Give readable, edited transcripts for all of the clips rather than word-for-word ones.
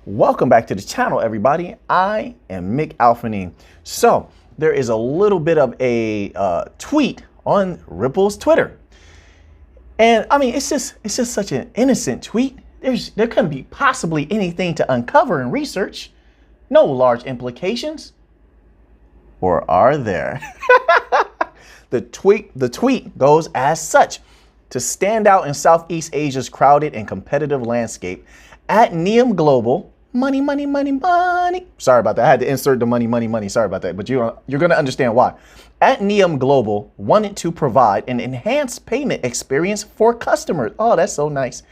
Welcome back to the channel, everybody. I am Auphanim. So there is a little bit of a tweet on Ripple's Twitter. And I mean, it's just such an innocent tweet. There couldn't be possibly anything to uncover and research. No large implications. Or are there? The tweet goes as such. To stand out in Southeast Asia's crowded and competitive landscape, at Nium Global, money. Sorry about that. I had to insert the money. Sorry about that. But you're going to understand why. At Nium Global wanted to provide an enhanced payment experience for customers. Oh, that's so nice.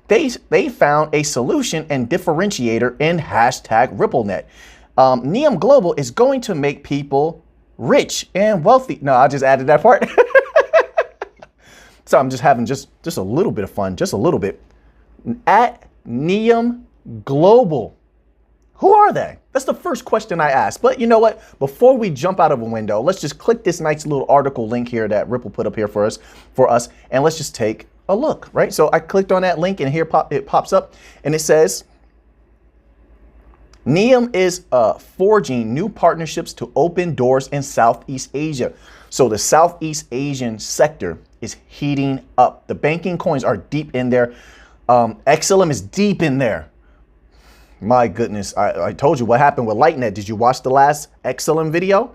They found a solution and differentiator in #RippleNet. Nium Global is going to make people rich and wealthy. No, I just added that part. So I'm just having just a little bit of fun, just a little bit. At Nium Global, who are they? That's the first question I asked. But you know what? Before we jump out of a window, let's just click this nice little article link here that Ripple put up here for us, and let's just take a look, right? So I clicked on that link, and here it pops up, and it says, Nium is forging new partnerships to open doors in Southeast Asia. So the Southeast Asian sector is heating up. The banking coins are deep in there. XLM is deep in there. My goodness, I told you what happened with LightNet. Did you watch the last XLM video?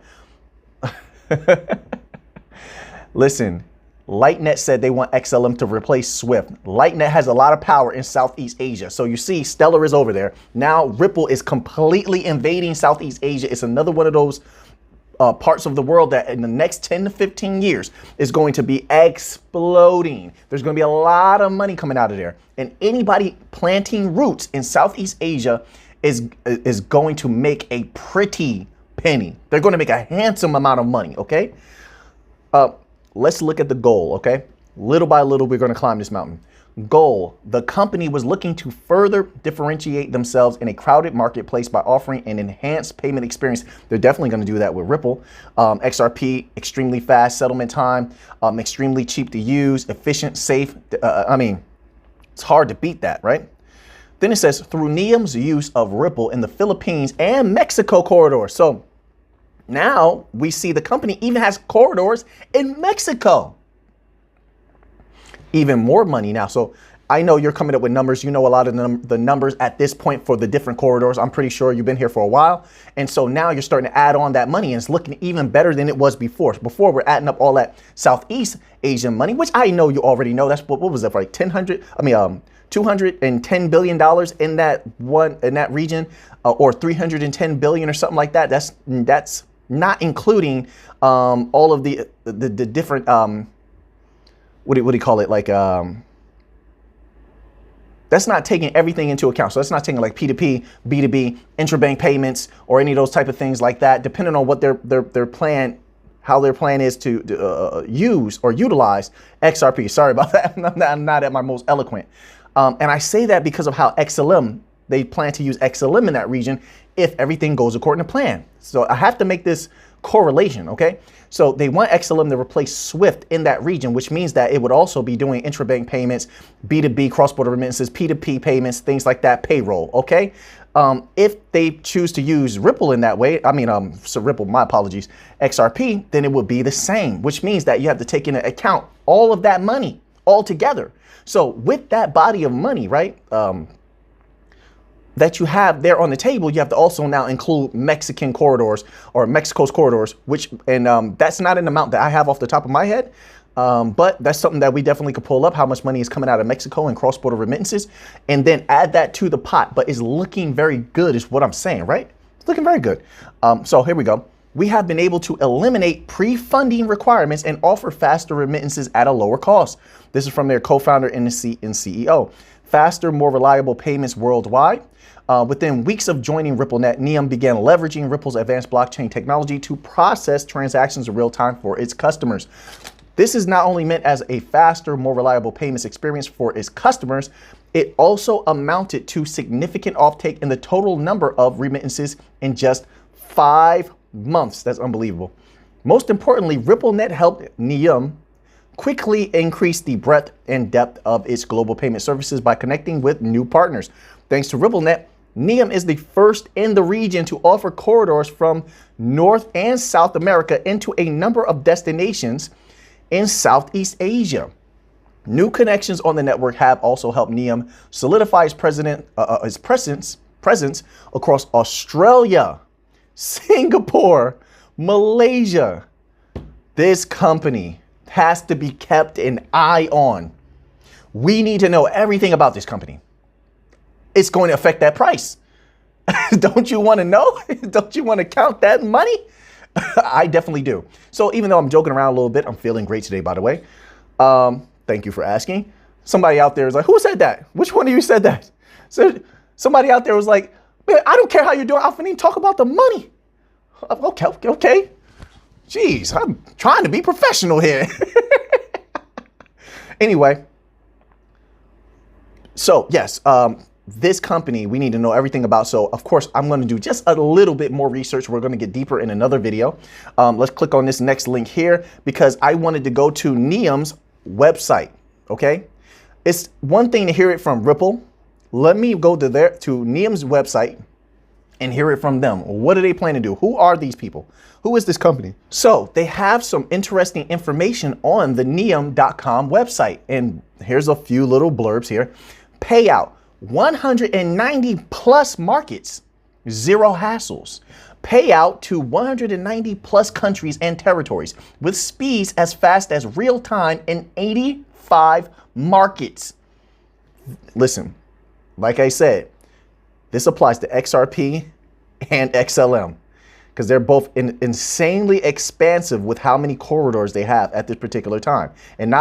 Listen, LightNet said they want XLM to replace Swift. LightNet has a lot of power in Southeast Asia. So you see, Stellar is over there. Now Ripple is completely invading Southeast Asia. It's another one of those parts of the world that in the next 10 to 15 years is going to be exploding. There's going to be a lot of money coming out of there. And anybody planting roots in Southeast Asia is going to make a pretty penny. They're going to make a handsome amount of money, okay? Let's look at the goal, okay? Little by little, we're going to climb this mountain. Goal: the company was looking to further differentiate themselves in a crowded marketplace by offering an enhanced payment experience. They're definitely going to do that with Ripple. XRP, extremely fast settlement time, extremely cheap to use, efficient, safe. I mean, it's hard to beat that, right? Then it says, through Nium's use of Ripple in the Philippines and Mexico corridor. So now we see the company even has corridors in Mexico. Even more money now. So I know you're coming up with numbers. You know a lot of the numbers at this point for the different corridors. I'm pretty sure you've been here for a while. And so now you're starting to add on that money, and it's looking even better than it was before. Before, we're adding up all that Southeast Asian money, which I know you already know. That's what was that, like $210 billion in that region, or 310 billion or something like that. That's not including all of the different what do you call it? Like, that's not taking everything into account. So that's not taking like P2P, B2B, intrabank payments, or any of those type of things like that, depending on what their plan, how their plan is to use or utilize XRP. Sorry about that. I'm not at my most eloquent. And I say that because of how they plan to use XLM in that region if everything goes according to plan. So I have to make this correlation, okay? So they want XLM to replace Swift in that region, which means that it would also be doing intrabank payments, B2B, cross-border remittances, P2P payments, things like that, payroll, okay? If they choose to use Ripple in that way, Ripple, my apologies, XRP, then it would be the same, which means that you have to take into account all of that money all together. So with that body of money, right, that you have there on the table, you have to also now include Mexican corridors or Mexico's corridors, and that's not an amount that I have off the top of my head, but that's something that we definitely could pull up, how much money is coming out of Mexico and cross-border remittances, and then add that to the pot. But it's looking very good is what I'm saying, right? It's looking very good. So here we go. We have been able to eliminate pre-funding requirements and offer faster remittances at a lower cost. This is from their co-founder and CEO. Faster, more reliable payments worldwide. Within weeks of joining RippleNet, Nium began leveraging Ripple's advanced blockchain technology to process transactions in real time for its customers. This is not only meant as a faster, more reliable payments experience for its customers, it also amounted to significant offtake in the total number of remittances in just 5 months. That's unbelievable. Most importantly, RippleNet helped Nium quickly increase the breadth and depth of its global payment services by connecting with new partners. Thanks to RippleNet, Nium is the first in the region to offer corridors from North and South America into a number of destinations in Southeast Asia. New connections on the network have also helped Nium solidify his presence across Australia, Singapore, Malaysia. This company has to be kept an eye on. We need to know everything about this company. It's going to affect that price. Don't you want to know? Don't you want to count that money? I definitely do. So even though I'm joking around a little bit, I'm feeling great today, by the way. Thank you for asking. Somebody out there is like, who said that? Which one of you said that? So somebody out there was like, man, I don't care how you're doing. Auphanim, talk about the money. Okay. Jeez, I'm trying to be professional here. Anyway. So yes, this company we need to know everything about. So of course, I'm going to do just a little bit more research. We're going to get deeper in another video. Let's click on this next link here because I wanted to go to Nium's website. Okay, it's one thing to hear it from Ripple. Let me go to Nium's website and hear it from them. What do they plan to do? Who are these people? Who is this company? So they have some interesting information on the Nium.com website. And here's a few little blurbs here. Payout, 190 plus markets, zero hassles. Payout to 190 plus countries and territories with speeds as fast as real time in 85 markets. Listen, like I said, this applies to XRP and XLM because they're both insanely expansive with how many corridors they have at this particular time. And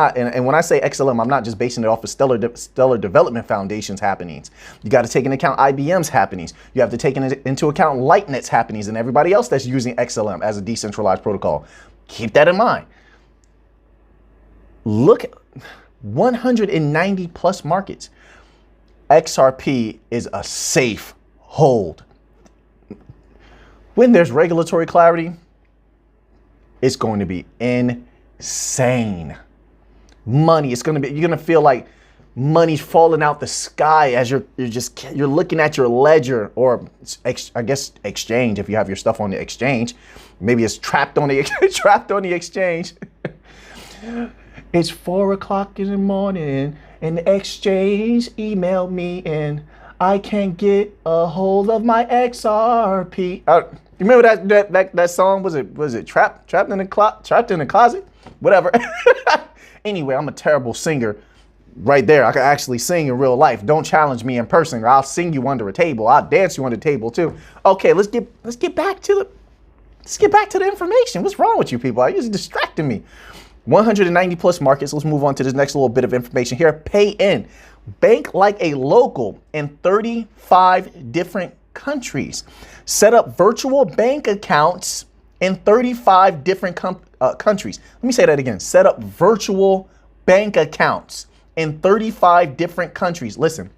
when I say XLM, I'm not just basing it off of Stellar Development Foundation's happenings. You got to take into account IBM's happenings. You have to take into account Lightnet's happenings and everybody else that's using XLM as a decentralized protocol. Keep that in mind. Look, 190 plus markets. XRP is a safe hold. When there's regulatory clarity, it's going to be insane. Money, you're going to feel like money's falling out the sky as you're looking at your ledger, or I guess exchange if you have your stuff on the exchange. Maybe it's trapped on the exchange. It's 4 o'clock in the morning and the exchange emailed me and I can't get a hold of my XRP. You remember that song? Was it trapped in the closet? Whatever. Anyway, I'm a terrible singer. Right there, I can actually sing in real life. Don't challenge me in person, or I'll sing you under a table. I'll dance you under the table too. Okay, let's get back to the information. What's wrong with you people? You're just distracting me. 190 plus markets. Let's move on to this next little bit of information here. Pay in. Bank like a local in 35 different countries. Set up virtual bank accounts in 35 different countries. Let me say that again. Set up virtual bank accounts in 35 different countries. Listen,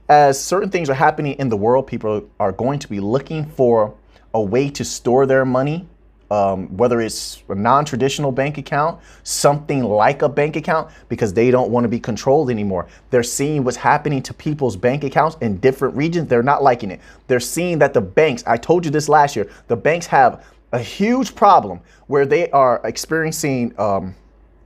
as certain things are happening in the world, people are going to be looking for a way to store their money. Whether it's a non-traditional bank account, something like a bank account, because they don't want to be controlled anymore. They're seeing what's happening to people's bank accounts in different regions. They're not liking it. They're seeing that the banks, I told you this last year, the banks have a huge problem where they are experiencing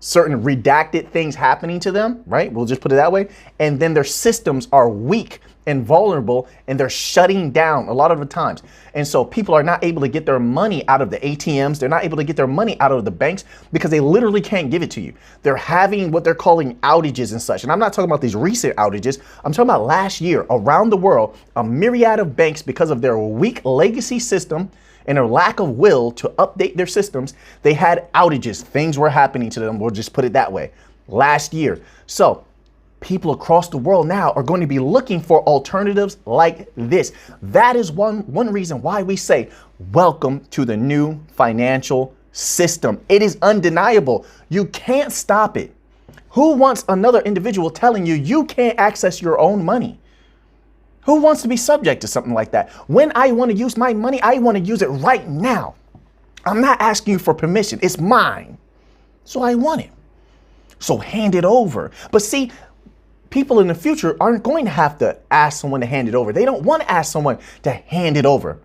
certain redacted things happening to them, right? We'll just put it that way. And then their systems are weak and vulnerable and they're shutting down a lot of the times. And so people are not able to get their money out of the ATMs. They're not able to get their money out of the banks because they literally can't give it to you. They're having what they're calling outages and such. And I'm not talking about these recent outages. I'm talking about last year around the world, a myriad of banks, because of their weak legacy system and their lack of will to update their systems, they had outages. Things were happening to them. We'll just put it that way last year. So people across the world now are going to be looking for alternatives like this. That is one reason why we say, welcome to the new financial system. It is undeniable. You can't stop it. Who wants another individual telling you you can't access your own money? Who wants to be subject to something like that? When I want to use my money, I want to use it right now. I'm not asking you for permission. It's mine. So I want it. So hand it over. But see, people in the future aren't going to have to ask someone to hand it over. They don't want to ask someone to hand it over.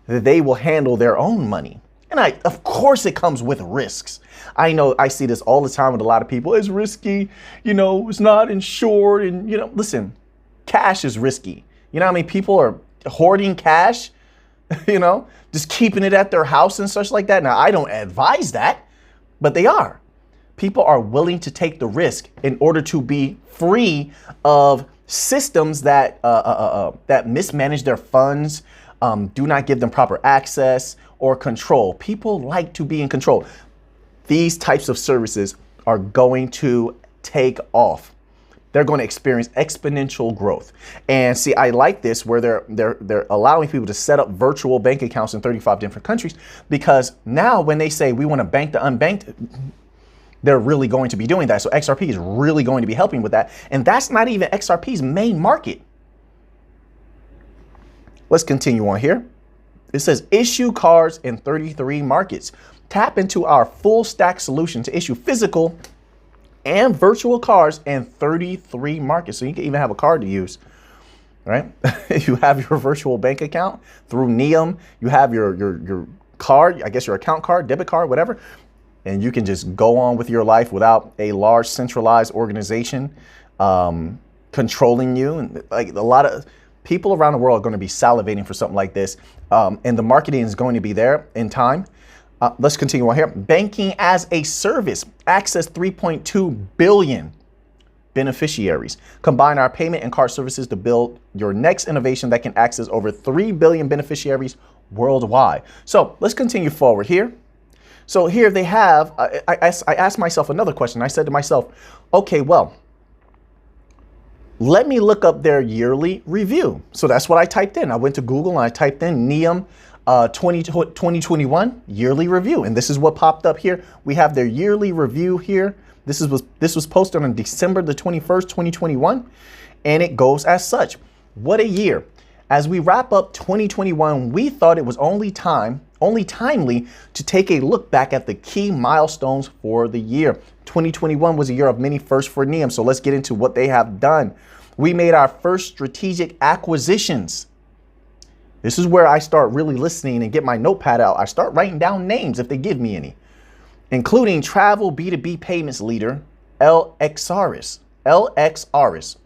They will handle their own money. And of course it comes with risks. I know I see this all the time with a lot of people. It's risky, it's not insured. And, listen, cash is risky. You know how many people are hoarding cash, just keeping it at their house and such like that. Now, I don't advise that, but they are. People are willing to take the risk in order to be free of systems that mismanage their funds, do not give them proper access or control. People like to be in control. These types of services are going to take off. They're going to experience exponential growth. And see, I like this where they're allowing people to set up virtual bank accounts in 35 different countries, because now when they say we want to bank the unbanked, they're really going to be doing that. So XRP is really going to be helping with that. And that's not even XRP's main market. Let's continue on here. It says issue cards in 33 markets. Tap into our full stack solution to issue physical and virtual cards in 33 markets. So you can even have a card to use, right? You have your virtual bank account through Nium. You have your card, I guess your account card, debit card, whatever. And you can just go on with your life without a large centralized organization controlling you. And like a lot of people around the world are going to be salivating for something like this. And the marketing is going to be there in time. Let's continue on here. Banking as a service. Access 3.2 billion beneficiaries. Combine our payment and card services to build your next innovation that can access over 3 billion beneficiaries worldwide. So let's continue forward here. So here they have, I asked myself another question. I said to myself, okay, well, let me look up their yearly review. So that's what I typed in. I went to Google and I typed in Nium 2021 yearly review. And this is what popped up here. We have their yearly review here. This was posted on December the 21st, 2021. And it goes as such. What a year. As we wrap up 2021, we thought it was only timely to take a look back at the key milestones for the year. 2021 was a year of many firsts for Nium. So let's get into what they have done. We made our first strategic acquisitions. This is where I start really listening and get my notepad out. I start writing down names if they give me any, including travel B2B payments leader, LXRS.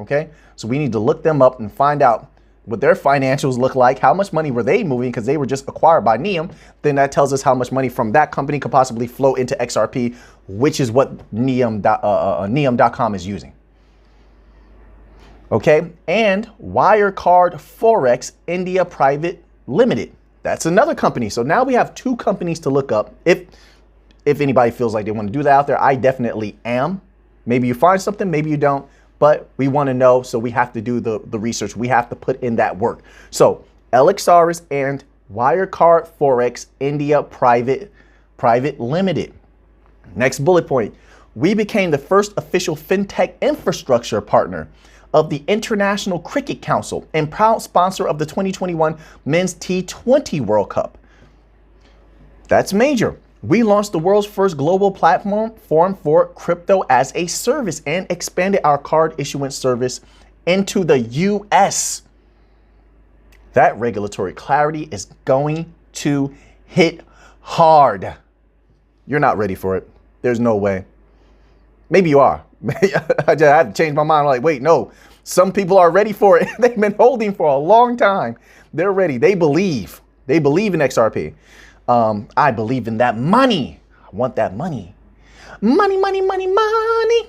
Okay, so we need to look them up and find out what their financials look like. How much money were they moving? Because they were just acquired by Nium. Then that tells us how much money from that company could possibly flow into XRP, which is what Nium.com is using. Okay, and Wirecard Forex India Private Limited. That's another company. So now we have two companies to look up. If anybody feels like they want to do that out there, I definitely am. Maybe you find something, maybe you don't, but we want to know, so we have to do the research. We have to put in that work. So LXRs and Wirecard Forex India Private Limited. Next bullet point. We became the first official fintech infrastructure partner of the International Cricket Council and proud sponsor of the 2021 Men's T20 World Cup. That's major. We launched the world's first global platform for crypto as a service and expanded our card issuance service into the US. That regulatory clarity is going to hit hard. You're not ready for it. There's no way. Maybe you are. I had to change my mind. I'm like, wait, no. Some people are ready for it. They've been holding for a long time. They're ready. They believe. They believe in XRP. I believe in that money. I want that money. Money, money, money, money.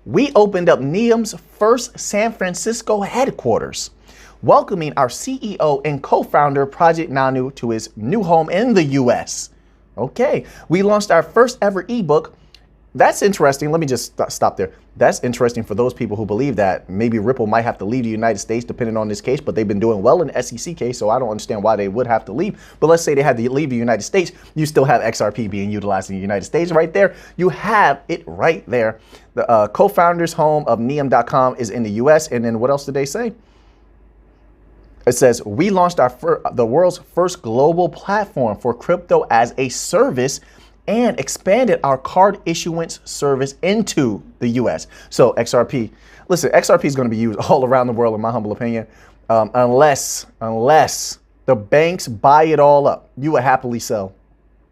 We opened up Nium's first San Francisco headquarters, welcoming our CEO and co-founder, Project Nanu, to his new home in the US. Okay. We launched our first ever ebook. That's interesting. Let me just stop there. That's interesting for those people who believe that maybe Ripple might have to leave the United States depending on this case, but they've been doing well in the SEC case, so I don't understand why they would have to leave. But let's say they had to leave the United States. You still have XRP being utilized in the United States right there. You have it right there. The co-founder's home of Nium.com is in the US. And then what else did they say? It says, we launched the world's first global platform for crypto as a service and expanded our card issuance service into the US. So XRP, listen, XRP is going to be used all around the world, in my humble opinion, unless the banks buy it all up. You will happily sell.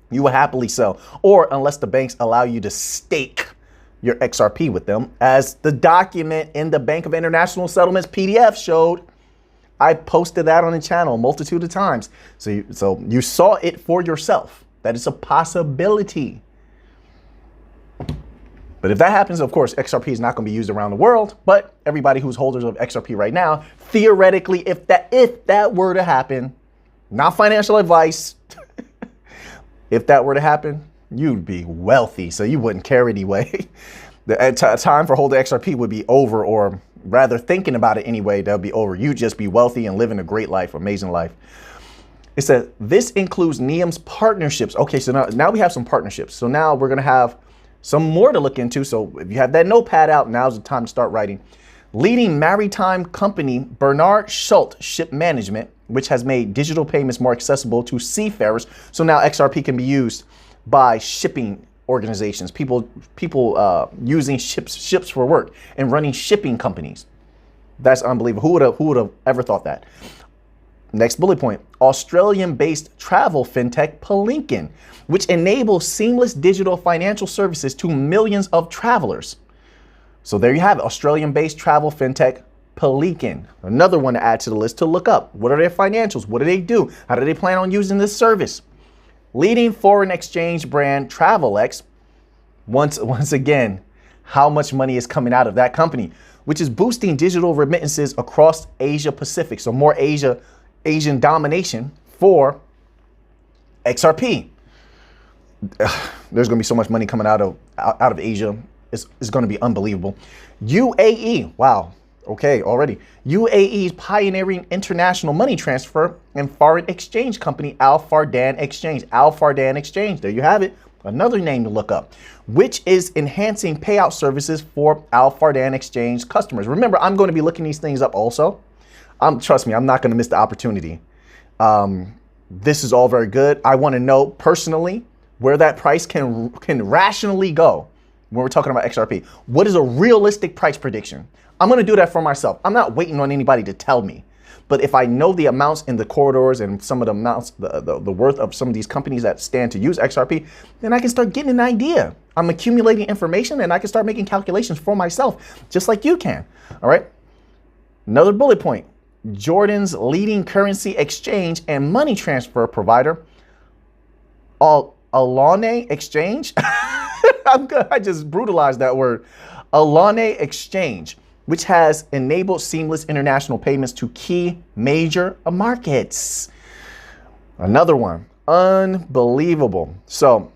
You will happily sell. Or unless the banks allow you to stake your XRP with them, as the document in the Bank of International Settlements PDF showed. I posted that on the channel a multitude of times. So you saw it for yourself. That is a possibility. But if that happens, of course, XRP is not going to be used around the world. But everybody who's holders of XRP right now, theoretically, if that were to happen, not financial advice, if that were to happen, you'd be wealthy. So you wouldn't care anyway. The time for holding XRP would be over, or rather thinking about it anyway, that'll be over. You'd just be wealthy and living a great life, amazing life. It says this includes Nium's partnerships. Okay, so now we have some partnerships. So now we're going to have some more to look into. So if you have that notepad out, now's the time to start writing. Leading maritime company Bernard Schultz Ship Management, which has made digital payments more accessible to seafarers. So now XRP can be used by shipping organizations, people using ships for work and running shipping companies. That's unbelievable. Who would have ever thought that? Next bullet point, Australian-based travel fintech Palinkin, which enables seamless digital financial services to millions of travelers. So there you have it, Australian-based travel fintech Palinkin. Another one to add to the list to look up. What are their financials? What do they do? How do they plan on using this service? Leading foreign exchange brand TravelX. Once again, how much money is coming out of that company, which is boosting digital remittances across Asia Pacific. So more Asian domination for XRP. There's going to be so much money coming out of Asia. It's going to be unbelievable. UAE. Wow. Okay, already. UAE's pioneering international money transfer and foreign exchange company, Auphanim Exchange. Auphanim Exchange. There you have it. Another name to look up, which is enhancing payout services for Auphanim Exchange customers. Remember, I'm going to be looking these things up also. Trust me, I'm not going to miss the opportunity. This is all very good. I want to know personally where that price can rationally go when we're talking about XRP. What is a realistic price prediction? I'm going to do that for myself. I'm not waiting on anybody to tell me. But if I know the amounts in the corridors and some of the amounts, the worth of some of these companies that stand to use XRP, then I can start getting an idea. I'm accumulating information and I can start making calculations for myself, just like you can. All right. Another bullet point. Jordan's leading currency exchange and money transfer provider, Auphanim Exchange. I just brutalized that word. Auphanim Exchange, which has enabled seamless international payments to key major markets. Another one, unbelievable. So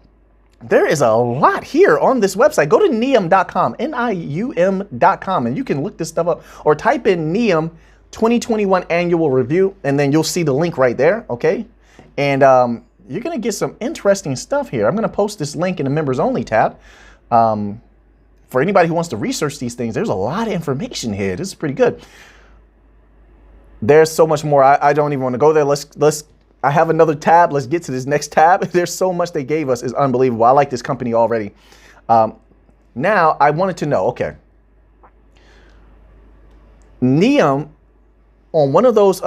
there is a lot here on this website. Go to nium.com, Nium.com, and you can look this stuff up, or type in Nium 2021 annual review, and then you'll see the link right there, okay? And you're gonna get some interesting stuff here. I'm gonna post this link in the members only tab. For anybody who wants to research these things, there's a lot of information here. This is pretty good. There's so much more. I don't even want to go there. I have another tab. Let's get to this next tab. There's so much they gave us. It's unbelievable. I like this company already. Now I wanted to know, okay, Nium, on one of those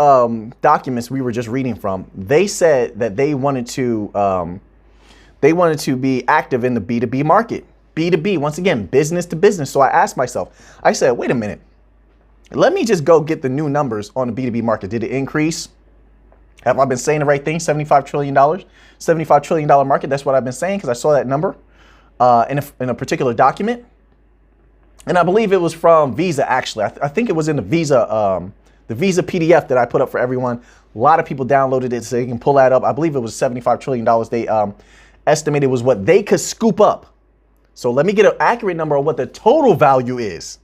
documents we were just reading from, they said that they wanted to be active in the B2B market. B2B, once again, business to business. So I asked myself, I said, wait a minute, let me just go get the new numbers on the B2B market. Did it increase? Have I been saying the right thing? $75 trillion, $75 trillion market. That's what I've been saying, because I saw that number in a particular document. And I believe it was from Visa, actually. I think it was in the Visa PDF that I put up for everyone. A lot of people downloaded it, so you can pull that up. I believe it was $75 trillion. They estimated was what they could scoop up. So let me get an accurate number of what the total value is,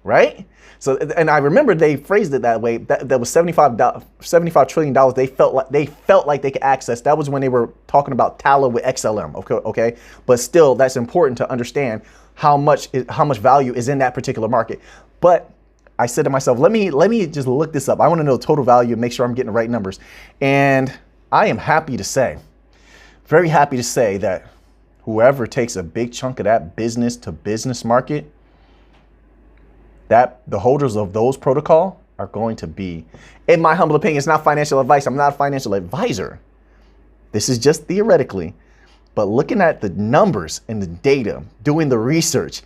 right? So, and I remember they phrased it that way. That was $75 trillion. They felt like they could access. That was when they were talking about Tala with XLM. Okay, but still, that's important to understand how much value is in that particular market. But I said to myself, let me just look this up. I want to know total value and make sure I'm getting the right numbers. And I am happy to say, very happy to say that whoever takes a big chunk of that business to business market that the holders of those protocol are going to be, in my humble opinion, it's not financial advice. I'm not a financial advisor. This is just theoretically, but looking at the numbers and the data, doing the research,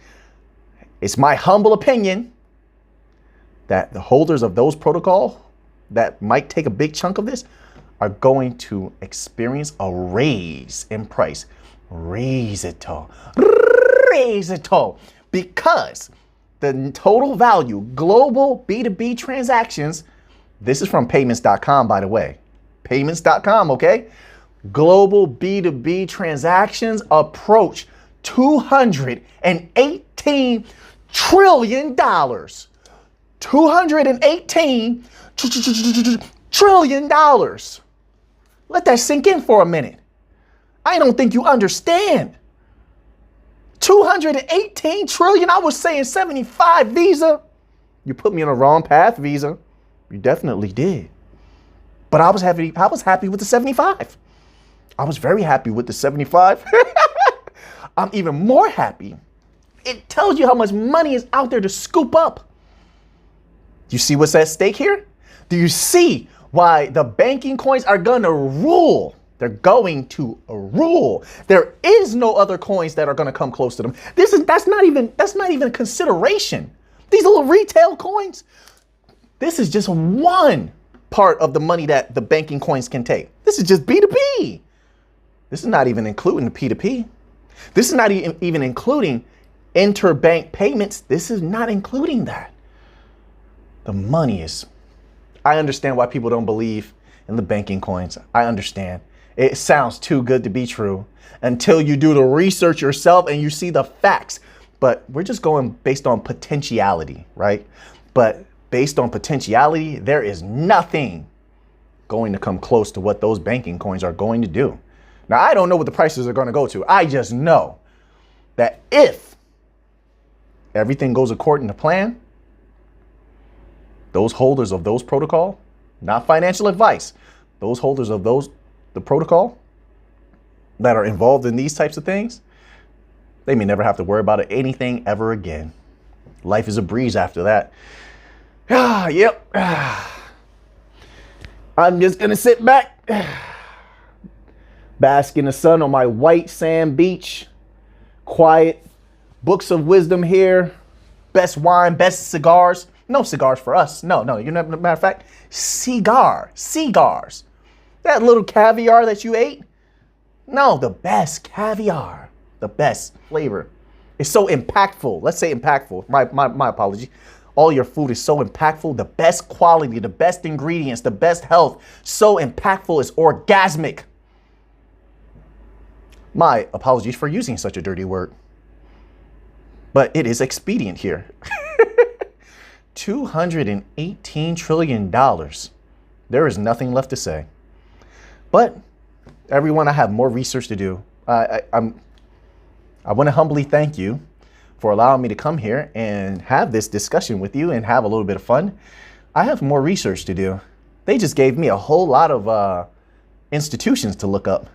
it's my humble opinion that the holders of those protocol that might take a big chunk of this are going to experience a raise in price. Raise it all. Because the total value, global B2B transactions, this is from payments.com, by the way. Payments.com, okay? Global B2B transactions approach $218 trillion. $218 trillion. Let that sink in for a minute. I don't think you understand. 218 trillion. I was saying 75, Visa. You put me on the wrong path, Visa. You definitely did. But I was happy with the 75. I was very happy with the 75. I'm even more happy. It tells you how much money is out there to scoop up. You see what's at stake here? Do you see why the banking coins are going to rule? They're going to rule. There is no other coins that are going to come close to them. That's not even a consideration. These little retail coins, this is just one part of the money that the banking coins can take. This is just B2B. This is not even including the P2P. This is not even including interbank payments. This is not including that. The money is, I understand why people don't believe in the banking coins. I understand. It sounds too good to be true until you do the research yourself and you see the facts. But we're just going based on potentiality, right? But based on potentiality, there is nothing going to come close to what those banking coins are going to do. Now, I don't know what the prices are going to go to. I just know that if everything goes according to plan, those holders of those protocol, not financial advice, those holders of the protocol that are involved in these types of things, they may never have to worry about anything ever again. Life is a breeze after that. Yep. I'm just going to sit back, bask in the sun on my white sand beach, quiet, books of wisdom here, best wine, best cigars. No cigars for us. No. You know, matter of fact, cigars. That little caviar that you ate. No, the best caviar, the best flavor. It's so impactful. Let's say impactful. My apology. All your food is so impactful. The best quality, the best ingredients, the best health. So impactful, it's orgasmic. My apologies for using such a dirty word. But it is expedient here. $218 trillion. There is nothing left to say. But everyone, I have more research to do. I want to humbly thank you for allowing me to come here and have this discussion with you and have a little bit of fun. I have more research to do. They just gave me a whole lot of institutions to look up.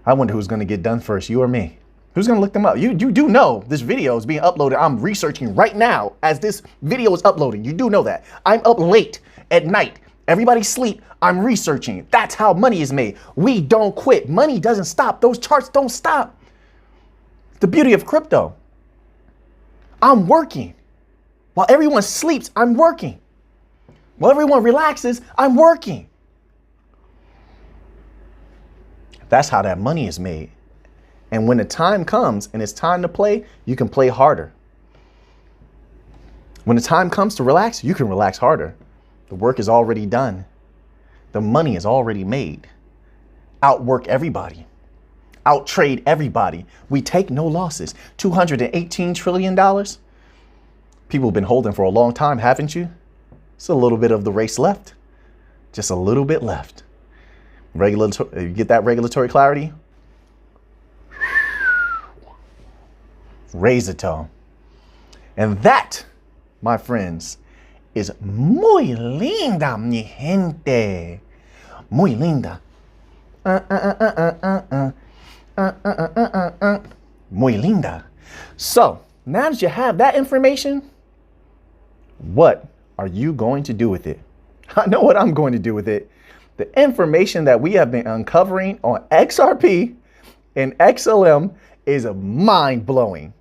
I wonder who's going to get done first, you or me? Who's going to look them up? You do know this video is being uploaded. I'm researching right now as this video is uploading. You do know that. I'm up late at night. Everybody sleep. I'm researching. That's how money is made. We don't quit. Money doesn't stop. Those charts don't stop. The beauty of crypto. I'm working. While everyone sleeps, I'm working. While everyone relaxes, I'm working. That's how that money is made. And when the time comes and it's time to play, you can play harder. When the time comes to relax, you can relax harder. The work is already done. The money is already made. Outwork everybody. Outtrade everybody. We take no losses. $218 trillion. People have been holding for a long time, haven't you? It's a little bit of the race left. Just a little bit left. You get that regulatory clarity? Raise the tone. And that, my friends, is muy linda, mi gente. Muy linda. Muy linda. So, now that you have that information, What are you going to do with it? I know what I'm going to do with it. The information that we have been uncovering on XRP and XLM is mind-blowing.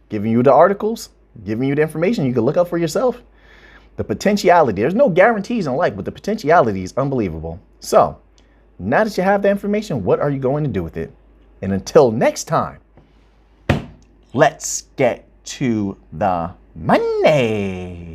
Giving you the articles, giving you the information you can look up for yourself. The potentiality, there's no guarantees in life, but the potentiality is unbelievable. So now that you have the information, what are you going to do with it? And until next time, let's get to the money.